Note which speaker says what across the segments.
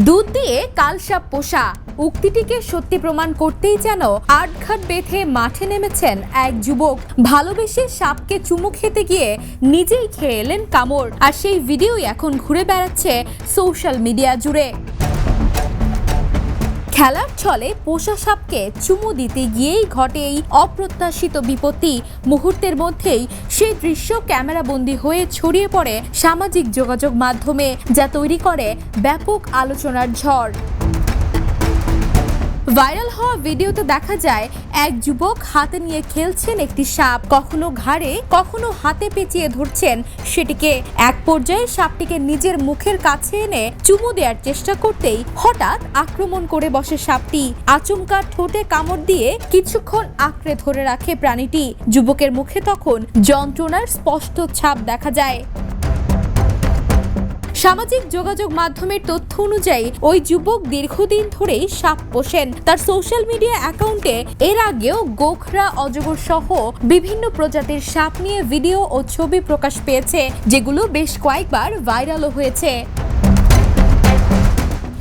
Speaker 1: দুধ দিয়ে কালসাপ পোষা উক্তিটিকে সত্যি প্রমাণ করতেই যেন আটঘাট বেঁধে মাঠে নেমেছেন এক যুবক। ভালোবেসে সাপকে চুমু খেতে গিয়ে নিজেই খেয়ে এলেন কামড়, আর সেই ভিডিওই এখন ঘুরে বেড়াচ্ছে সোশ্যাল মিডিয়া জুড়ে। খেলার ছলে পোষা সাপকে চুমু দিতে গিয়েই ঘটে এই অপ্রত্যাশিত বিপত্তি। মুহূর্তের মধ্যেই সেই দৃশ্য ক্যামেরাবন্দী হয়ে ছড়িয়ে পড়ে সামাজিক যোগাযোগ মাধ্যমে, যা তৈরি করে ব্যাপক আলোচনার ঝড়। ভাইরাল হওয়া ভিডিওতে দেখা যায় এক যুবক হাতে নিয়ে খেলছেন একটি সাপ, কখনো ঘাড়ে কখনো হাতে পেঁচিয়ে ধরছেন সেটিকে। এক পর্যায়ে সাপটিকে নিজের মুখের কাছে এনে চুমু দেওয়ার চেষ্টা করতেই হঠাৎ আক্রমণ করে বসে সাপটি। আচমকা ঠোঁটে কামড় দিয়ে কিছুক্ষণ আঁকড়ে ধরে রাখে প্রাণীটি। যুবকের মুখে তখন যন্ত্রণার স্পষ্ট ছাপ দেখা যায়। সামাজিক যোগাযোগ মাধ্যমের তথ্য অনুযায়ী ওই যুবক দীর্ঘদিন ধরেই সাপ পোষেন। তার সোশ্যাল মিডিয়া অ্যাকাউন্টে এর আগেও গোখরা, অজগর সহ বিভিন্ন প্রজাতির সাপ নিয়ে ভিডিও ও ছবি প্রকাশ পেয়েছে, যেগুলো বেশ কয়েকবার ভাইরালও হয়েছে।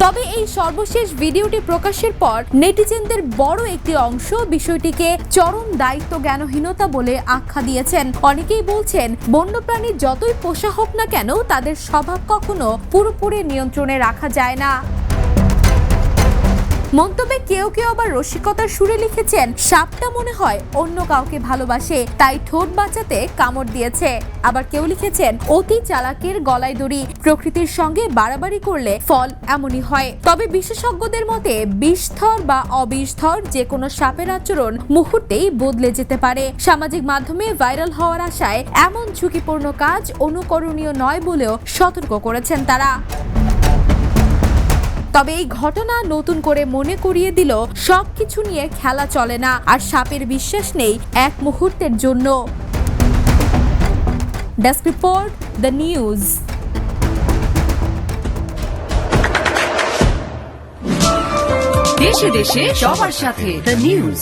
Speaker 1: তবে এই সর্বশেষ ভিডিওটি প্রকাশের পর নেটিজেনদের বড় একটি অংশ বিষয়টিকে চরম দায়িত্ব জ্ঞানহীনতা বলে আখ্যা দিয়েছেন। অনেকেই বলছেন, বন্যপ্রাণী যতই পোষা হোক না কেন, তাদের স্বভাব কখনো পুরোপুরি নিয়ন্ত্রণে রাখা যায় না। মন্তব্যে কেউ কেউ আবার রসিকতার সুরে লিখেছেন, সাপটা মনে হয় অন্য কাউকে ভালোবাসে, তাই ঠোঁট বাঁচাতে কামড় দিয়েছে। আবার কেউ লিখেছেন, অতি চালাকের গলায় দড়ি, প্রকৃতির সঙ্গে বাড়াবাড়ি করলে ফল এমনই হয়। তবে বিশেষজ্ঞদের মতে বিষধর বা অবিষধর যে কোনো সাপের আচরণ মুহূর্তেই বদলে যেতে পারে। সামাজিক মাধ্যমে ভাইরাল হওয়ার আশায় এমন ঝুঁকিপূর্ণ কাজ অনুকরণীয় নয় বলেও সতর্ক করেছেন তারা। তবে এই ঘটনা নতুন করে মনে করিয়ে দিল, সবকিছু নিয়ে খেলা চলে না, আর সাপের বিশ্বাস নেই এক মুহূর্তের জন্য। Desk report, the news.
Speaker 2: দেশে দেশে সবার সাথে দ্য নিউজ।